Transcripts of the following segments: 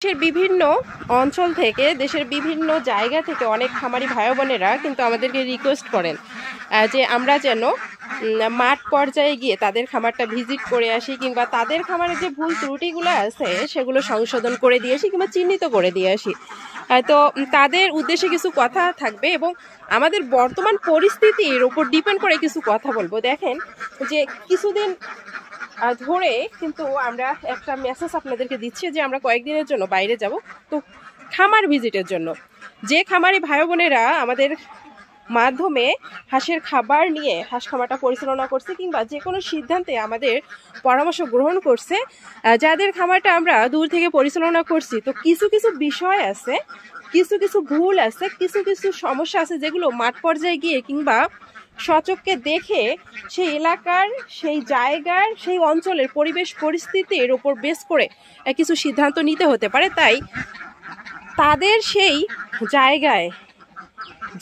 দেশের বিভিন্ন অঞ্চল থেকে, দেশের বিভিন্ন জায়গা থেকে অনেক খামারি ভাই বোনেরা কিন্তু আমাদেরকে রিকোয়েস্ট করেন যে আমরা যেন মাঠ পর্যায়ে গিয়ে তাদের খামারটা ভিজিট করে আসি, কিংবা তাদের খামারে যে ভুল ত্রুটিগুলো আছে সেগুলো সংশোধন করে দিয়ে আসি কিংবা চিহ্নিত করে দিয়ে আসি। তো তাদের উদ্দেশ্যে কিছু কথা থাকবে এবং আমাদের বর্তমান পরিস্থিতির উপর ডিপেন্ড করে কিছু কথা বলবো। দেখেন যে কিছুদিন ধরে কিন্তু আমরা একটা মেসেজ আপনাদেরকে দিচ্ছি যে আমরা কয়েকদিনের জন্য বাইরে যাব, তো খামার ভিজিটের জন্য। যে খামারি ভাই বোনেরা আমাদের মাধ্যমে হাঁসের খাবার নিয়ে হাঁস খামারটা পরিচালনা করছে কিংবা যে কোনো সিদ্ধান্তে আমাদের পরামর্শ গ্রহণ করছে, যাদের খামারটা আমরা দূর থেকে পরিচালনা করছি, তো কিছু কিছু বিষয় আছে, কিছু কিছু ভুল আছে, কিছু কিছু সমস্যা আছে যেগুলো মাঠ পর্যায়ে গিয়ে কিংবা সচক্ষে দেখে সেই এলাকার, সেই জায়গার, সেই অঞ্চলের পরিবেশ পরিস্থিতির উপর বেস করে কিছু সিদ্ধান্ত নিতে হতে পারে। তাই তাদের সেই জায়গায়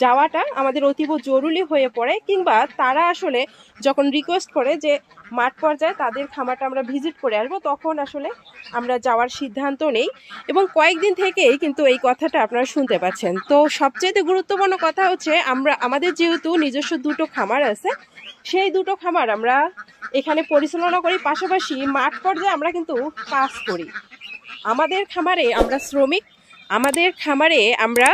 যাওয়াটা আমাদের অতীব জরুরি হয়ে পড়ে, কিংবা তারা আসলে যখন রিকোয়েস্ট করে যে মাঠ পর্যায়ে তাদের খামারটা আমরা ভিজিট করে আসবো, তখন আসলে আমরা যাওয়ার সিদ্ধান্ত নেই। এবং কয়েকদিন থেকেই কিন্তু এই কথাটা আপনারা শুনতে পাচ্ছেন। তো সবচেয়ে গুরুত্বপূর্ণ কথা হচ্ছে আমাদের যেহেতু নিজস্ব দুটো খামার আছে, সেই দুটো খামার আমরা এখানে পরিচালনা করি, পাশাপাশি মাঠ পর্যায়ে আমরা কিন্তু কাজ করি। আমাদের খামারে আমরা শ্রমিক, আমাদের খামারে আমরা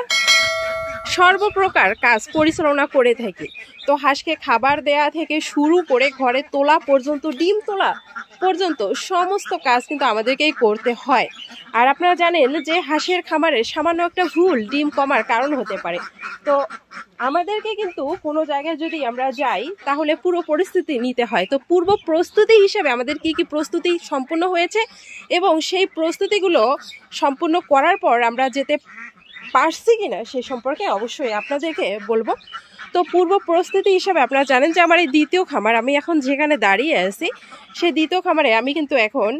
সর্বপ্রকার কাজ পরিচালনা করে থাকি। তো হাঁসকে খাবার দেয়া থেকে শুরু করে ঘরে তোলা পর্যন্ত, ডিম তোলা পর্যন্ত সমস্ত কাজ কিন্তু আমাদেরকেই করতে হয়। আর আপনারা জানেন যে হাঁসের খামারে সামান্য একটা ভুল ডিম কমার কারণ হতে পারে। তো আমাদেরকে কিন্তু কোনো জায়গায় যদি আমরা যাই তাহলে পুরো পরিস্থিতি নিতে হয়। তো পূর্ব প্রস্তুতি হিসেবে আমাদের কি কি প্রস্তুতি সম্পূর্ণ হয়েছে এবং সেই প্রস্তুতিগুলো সম্পূর্ণ করার পর আমরা যেতে পারছি কিনা সে সম্পর্কে অবশ্যই আপনাদেরকে বলবো। তো পূর্ব প্রস্তুতি হিসাবে আপনারা জানেন যে আমার এই দ্বিতীয় খামার, আমি এখন যেখানে দাঁড়িয়ে আছি সেই দ্বিতীয় খামারে আমি কিন্তু এখন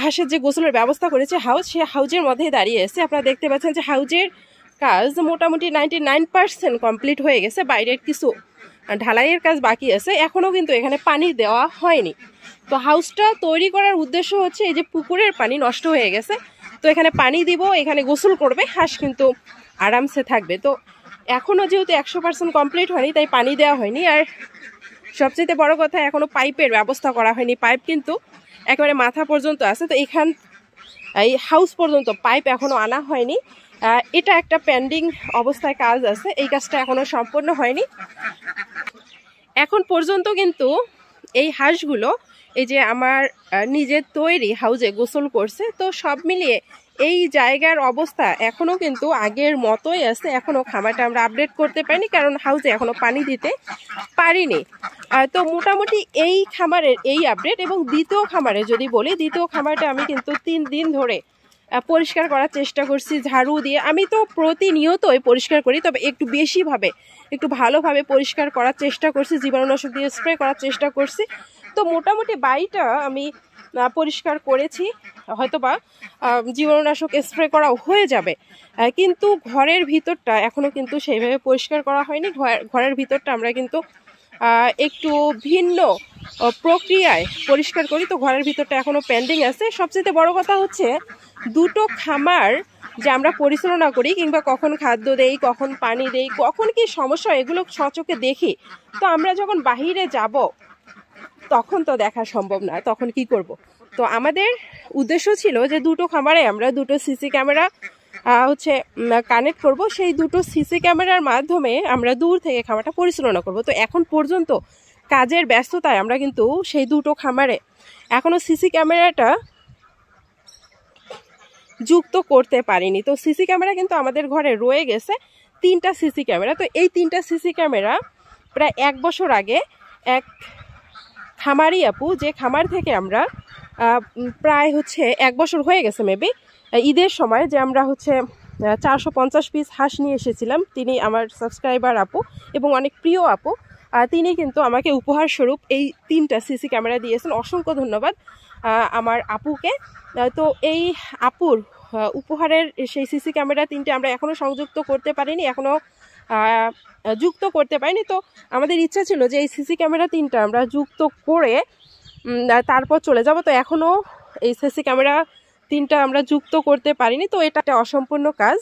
হাঁসের যে গোসলের ব্যবস্থা করেছে হাউজ, সে হাউজের মধ্যেই দাঁড়িয়ে আছে। আপনারা দেখতে পাচ্ছেন যে হাউজের কাজ মোটামুটি 99% কমপ্লিট হয়ে গেছে, বাইরের কিছু ঢালাইয়ের কাজ বাকি আছে, এখনও কিন্তু এখানে পানি দেওয়া হয়নি। তো হাউসটা তৈরি করার উদ্দেশ্য হচ্ছে এই যে পুকুরের পানি নষ্ট হয়ে গেছে, তো এখানে পানি দিব, এখানে গোসল করবে, হাঁস কিন্তু আরামসে থাকবে। তো এখনও যেহেতু 100% কমপ্লিট হয়নি তাই পানি দেওয়া হয়নি। আর সবচেয়ে বড় কথা, এখনও পাইপের ব্যবস্থা করা হয়নি, পাইপ কিন্তু একেবারে মাথা পর্যন্ত আছে। তো এই হাউস পর্যন্ত পাইপ এখনও আনা হয়নি, এটা একটা পেন্ডিং অবস্থায় কাজ আছে, এই কাজটা এখনও সম্পূর্ণ হয়নি। এখন পর্যন্ত কিন্তু এই হাঁসগুলো এই যে আমার নিজের তৈরি হাউজে গোসল করছে। তো সব মিলিয়ে এই জায়গার অবস্থা এখনও কিন্তু আগের মতোই আছে, এখনও খামারটা আমরা আপডেট করতে পারিনি কারণ হাউজে এখনও পানি দিতে পারিনি। তো মোটামুটি এই খামারের এই আপডেট। এবং দ্বিতীয় খামারে যদি বলি, দ্বিতীয় খামারটা আমি কিন্তু 3 দিন ধরে পরিষ্কার করার চেষ্টা করছি ঝাড়ু দিয়ে। আমি তো প্রতিনিয়তই পরিষ্কার করি, তবে একটু বেশিভাবে, একটু ভালোভাবে পরিষ্কার করার চেষ্টা করছি, জীবাণুনাশক দিয়ে স্প্রে করার চেষ্টা করছি। তো মোটামুটি বাড়িটা আমি পরিষ্কার করেছি, হয়তোবা জীবাণুনাশক স্প্রে করা হয়ে যাবে, কিন্তু ঘরের ভিতরটা এখনও কিন্তু সেইভাবে পরিষ্কার করা হয়নি। ঘরের ভিতরটা আমরা কিন্তু একটু ভিন্ন প্রক্রিয়ায় পরিষ্কার করি, তো ঘরের ভিতরটা এখনও পেন্ডিং আছে। সবচেয়ে বড় কথা হচ্ছে দুটো খামার যে আমরা পরিচালনা করি, কিংবা কখন খাদ্য দেই, কখন পানি দেই, কখন কি সমস্যা, এগুলো সচক্ষে দেখি। তো আমরা যখন বাহিরে যাব তখন তো দেখা সম্ভব না, তখন কি করব। তো আমাদের উদ্দেশ্য ছিল যে দুটো খামারে আমরা দুটো সিসি ক্যামেরা কানেক্ট করব, সেই দুটো সিসি ক্যামেরার মাধ্যমে আমরা দূর থেকে খামারটা পরিচালনা করব। তো এখন পর্যন্ত কাজের ব্যস্ততায় আমরা কিন্তু সেই দুটো খামারে এখনও সিসি ক্যামেরাটা যুক্ত করতে পারিনি। তো সিসি ক্যামেরা কিন্তু আমাদের ঘরে রয়ে গেছে 3টা সিসি ক্যামেরা। তো এই 3টা সিসি ক্যামেরা প্রায় 1 বছর আগে এক খামারি আপু, যে খামার থেকে আমরা প্রায় 1 বছর হয়ে গেছে মেবি, ঈদের সময় যে আমরা 450 পিস হাঁস নিয়ে এসেছিলাম, তিনি আমার সাবস্ক্রাইবার আপু এবং অনেক প্রিয় আপু, তিনি কিন্তু আমাকে উপহার স্বরূপ এই 3টা সিসি ক্যামেরা দিয়েছেন। অসংখ্য ধন্যবাদ আমার আপুকে। তো এই আপুর উপহারের সেই সিসি ক্যামেরা 3টে আমরা এখনও সংযুক্ত করতে পারিনি, এখনও যুক্ত করতে পারিনি। তো আমাদের ইচ্ছা ছিল যে এই সিসি ক্যামেরা 3টা আমরা যুক্ত করে তারপর চলে যাব। তো এখনও এই সিসি ক্যামেরা 3টা আমরা যুক্ত করতে পারিনি, তো এটা একটা অসম্পূর্ণ কাজ।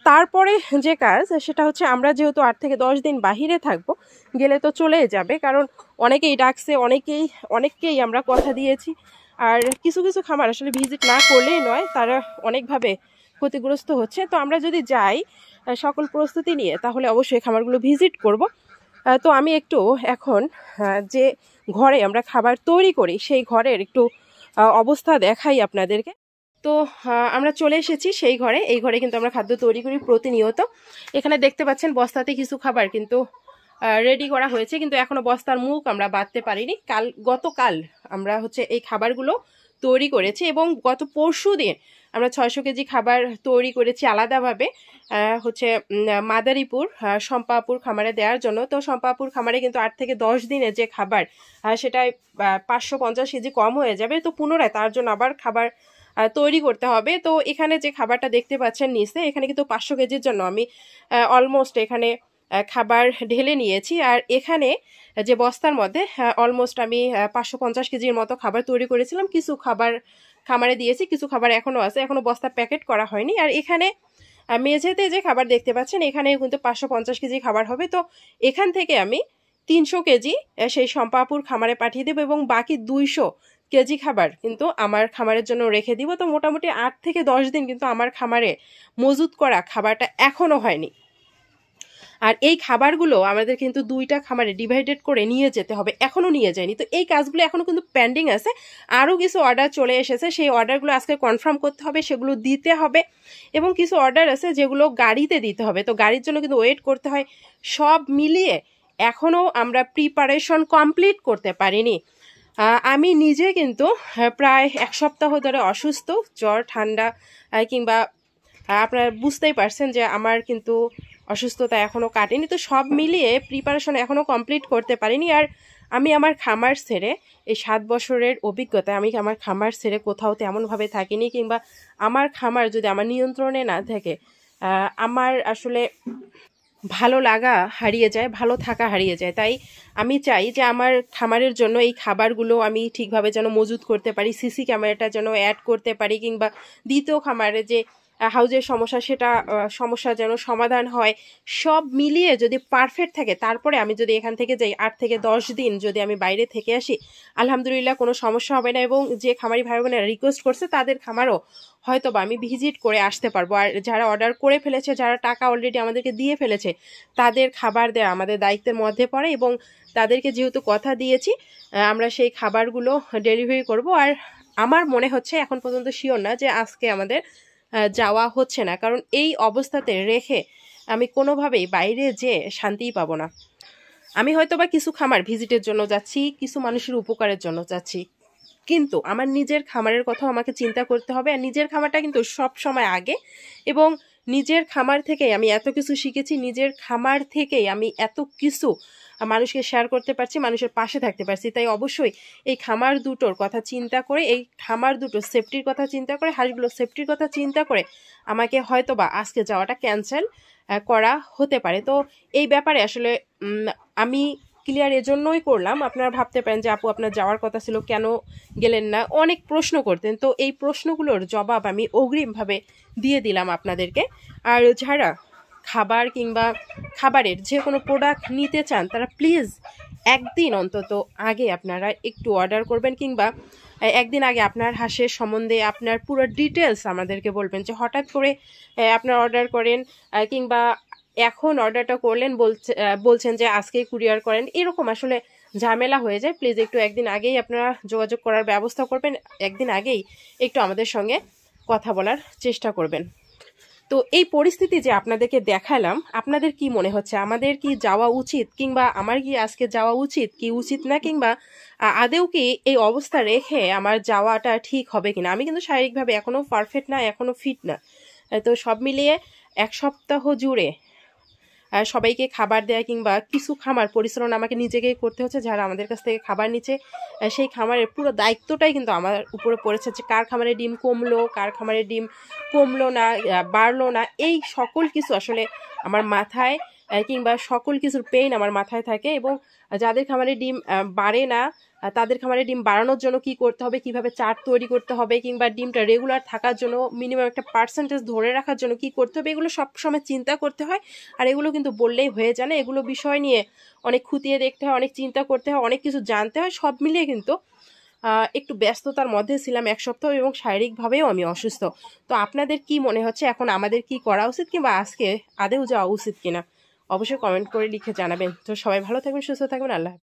তারপরে যে কাজ সেটা হচ্ছে আমরা যেহেতু 8 থেকে 10 দিন বাহিরে থাকবো, গেলে তো চলেই যাবে, কারণ অনেকেই ডাকছে, অনেককেই আমরা কথা দিয়েছি। আর কিছু কিছু খামার আসলে ভিজিট না করলেই নয়, তারা অনেকভাবে ক্ষতিগ্রস্ত হচ্ছে। তো আমরা যদি যাই সকল প্রস্তুতি নিয়ে, তাহলে অবশ্যই খামারগুলো ভিজিট করব। তো আমি একটু এখন যে ঘরে আমরা খাবার তৈরি করি সেই ঘরের একটু অবস্থা দেখাই আপনাদেরকে। তো আমরা চলে এসেছি সেই ঘরে। এই ঘরে কিন্তু আমরা খাদ্য তৈরি করি প্রতিনিয়ত। এখানে দেখতে পাচ্ছেন বস্তাতে কিছু খাবার কিন্তু রেডি করা হয়েছে, কিন্তু এখনো বস্তার মুখ আমরা বাঁধতে পারিনি। গতকাল আমরা হচ্ছে এই খাবারগুলো তৈরি করেছি, এবং গত পরশু দিন আমরা 600 কেজি খাবার তৈরি করেছি আলাদাভাবে, হচ্ছে মাদারীপুর শম্পাপুর খামারে দেওয়ার জন্য। তো শম্পাপুর খামারে কিন্তু 8 থেকে 10 দিনের যে খাবার সেটাই 550 কেজি কম হয়ে যাবে। তো পুনরায় তার জন্য আবার খাবার তৈরি করতে হবে। তো এখানে যে খাবারটা দেখতে পাচ্ছেন নিচে, এখানে কিন্তু 500 কেজির জন্য আমি অলমোস্ট এখানে খাবার ঢেলে নিয়েছি। আর এখানে যে বস্তার মধ্যে অলমোস্ট আমি 550 কেজির মতো খাবার তৈরি করেছিলাম। কিছু খাবার খামারে দিয়েছি, কিছু খাবার এখনো আছে, এখনো বস্তা প্যাকেট করা হয়নি। আর এখানে মেঝেতে যে খাবার দেখতে পাচ্ছেন, এখানে কিন্তু 550 কেজি খাবার হবে। তো এখান থেকে আমি 300 কেজি সেই শম্পাপুর খামারে পাঠিয়ে দেবো, এবং বাকি 200 কেজি খাবার কিন্তু আমার খামারের জন্য রেখে দিব। তো মোটামুটি 8 থেকে 10 দিন কিন্তু আমার খামারে মজুত করা খাবারটা এখনো হয়নি। আর এই খাবারগুলো আমাদের কিন্তু 2টা খামারে ডিভাইডেড করে নিয়ে যেতে হবে, এখনো নিয়ে যায়নি। তো এই কাজগুলো এখনো কিন্তু পেন্ডিং আছে। আরও কিছু অর্ডার চলে এসেছে, সেই অর্ডারগুলো আজকে কনফার্ম করতে হবে, সেগুলো দিতে হবে। এবং কিছু অর্ডার আছে যেগুলো গাড়িতে দিতে হবে, তো গাড়ির জন্য কিন্তু ওয়েট করতে হয়। সব মিলিয়ে এখনো আমরা প্রিপারেশন কমপ্লিট করতে পারিনি। আমি নিজে কিন্তু প্রায় 1 সপ্তাহ ধরে অসুস্থ, জ্বর ঠান্ডা কিংবা আপনারা বুঝতেই পারছেন যে আমার কিন্তু অসুস্থতা এখনও কাটেনি। তো সব মিলিয়ে প্রিপারেশন এখনও কমপ্লিট করতে পারিনি। আর আমি আমার খামার ছেড়ে, এই 7 বছরের অভিজ্ঞতা, আমি আমার খামার ছেড়ে কোথাও তেমনভাবে থাকিনি, কিংবা আমার খামার যদি আমার নিয়ন্ত্রণে না থাকে, আমার আসলে ভালো লাগা হারিয়ে যায়, ভালো থাকা হারিয়ে যায়। তাই আমি চাই যে আমার খামারের জন্য এই খাবারগুলো আমি ঠিকভাবে যেন মজুত করতে পারি, সিসি ক্যামেরাটা যেন অ্যাড করতে পারি, কিংবা দ্বিতীয় খামারে যে হাউজের সমস্যা, সেটা সমস্যা যেন সমাধান হয়। সব মিলিয়ে যদি পারফেক্ট থাকে, তারপরে আমি যদি এখান থেকে যাই 8 থেকে 10 দিন যদি আমি বাইরে থেকে আসি, আলহামদুলিল্লাহ কোনো সমস্যা হবে না। এবং যে খামারি ভাই বোনেরা রিকোয়েস্ট করছে, তাদের খামারও হয়তো বা আমি ভিজিট করে আসতে পারবো। আর যারা অর্ডার করে ফেলেছে, যারা টাকা অলরেডি আমাদেরকে দিয়ে ফেলেছে, তাদের খাবার দেওয়া আমাদের দায়িত্বের মধ্যে পড়ে, এবং তাদেরকে যেহেতু কথা দিয়েছি আমরা সেই খাবারগুলো ডেলিভারি করব। আর আমার মনে হচ্ছে, এখন পর্যন্ত শিওর না, যে আজকে আমাদের যাওয়া হচ্ছে না, কারণ এই অবস্থাতে রেখে আমি কোনোভাবেই বাইরে যেয়ে শান্তিই পাবো না। আমি হয়তো বা কিছু খামার ভিজিটের জন্য যাচ্ছি, কিছু মানুষের উপকারের জন্য যাচ্ছি, কিন্তু আমার নিজের খামারের কথাও আমাকে চিন্তা করতে হবে। আর নিজের খামারটা কিন্তু সব সময় আগে, এবং নিজের খামার থেকেই আমি এত কিছু শিখেছি, নিজের খামার থেকেই আমি এত কিছু মানুষকে শেয়ার করতে পারছি, মানুষের পাশে থাকতে পারছি। তাই অবশ্যই এই খামার দুটোর কথা চিন্তা করে, এই খামার দুটো সেফটির কথা চিন্তা করে, হাঁসগুলোর সেফটির কথা চিন্তা করে আমাকে হয়তো বা আজকে যাওয়াটা ক্যান্সেল করা হতে পারে। তো এই ব্যাপারে আসলে আমি ক্লিয়ার এজন্যই করলাম। আপনারা ভাবতে পারেন যে আপু আপনার যাওয়ার কথা ছিল, কেন গেলেন না, অনেক প্রশ্ন করতেন। তো এই প্রশ্নগুলোর জবাব আমি অগ্রিমভাবে দিয়ে দিলাম আপনাদেরকে। আর যারা খাবার কিংবা খাবারের যে কোনো প্রোডাক্ট নিতে চান, তারা প্লিজ একদিন অন্তত আগে আপনারা একটু অর্ডার করবেন, কিংবা একদিন আগে আপনার হাঁসের সম্বন্ধে আপনার পুরো ডিটেলস আমাদেরকে বলবেন। যে হঠাৎ করে আপনার অর্ডার করেন, কিংবা এখন অর্ডারটা করলেন, বলছেন যে আজকেই কুরিয়ার করেন, এরকম আসলে ঝামেলা হয়ে যায়। প্লিজ একটু একদিন আগেই আপনারা যোগাযোগ করার ব্যবস্থা করবেন, একদিন আগেই একটু আমাদের সঙ্গে কথা বলার চেষ্টা করবেন। তো এই পরিস্থিতি যে আপনাদেরকে দেখালাম, আপনাদের কি মনে হচ্ছে, আমাদের কি যাওয়া উচিত, কিংবা আমার কি আজকে যাওয়া উচিত কি উচিত না, কিংবা আদেও কি এই অবস্থা রেখে আমার যাওয়াটা ঠিক হবে কিনা? আমি কিন্তু শারীরিকভাবে এখনো পারফেক্ট না, এখনো ফিট না। তো সব মিলিয়ে 1 সপ্তাহ জুড়ে সবাইকে খাবার দেয়া, কিংবা কিছু খামার পরিচালনা আমাকে নিজেকেই করতে হচ্ছে। যারা আমাদের কাছ থেকে খাবার নিচ্ছে, সেই খামারের পুরো দায়িত্বটাই কিন্তু আমার উপরে পড়েছে, যে কার খামারে ডিম কমলো, কার খামারে ডিম কমলো না, বাড়লো না, এই সকল কিছু আসলে আমার মাথায় কিংবা সকল কিছুর পেইন আমার মাথায় থাকে। এবং যাদের খামারে ডিম বাড়ে না তাদের খামারে ডিম বাড়ানোর জন্য কি করতে হবে, কিভাবে চার্ট তৈরি করতে হবে, কিংবা ডিমটা রেগুলার থাকার জন্য মিনিমাম একটা পার্সেন্টেজ ধরে রাখার জন্য কি করতে হবে, এগুলো সবসময় চিন্তা করতে হয়। আর এগুলো কিন্তু বললেই হয়ে যায় না, এগুলো বিষয় নিয়ে অনেক খুঁটিয়ে দেখতে হয়, অনেক চিন্তা করতে হয়, অনেক কিছু জানতে হয়। সব মিলিয়ে কিন্তু একটু ব্যস্ততার মধ্যে ছিলাম 1 সপ্তাহ, এবং শারীরিকভাবেও আমি অসুস্থ। তো আপনাদের কি মনে হচ্ছে এখন আমাদের কি করা উচিত, কিংবা আজকে আদেও যাওয়া উচিত কিনা, অবশ্যই কমেন্ট করে লিখে জানাবেন। তো সবাই ভালো থাকবেন, সুস্থ থাকবেন, আল্লাহ হাফেজ।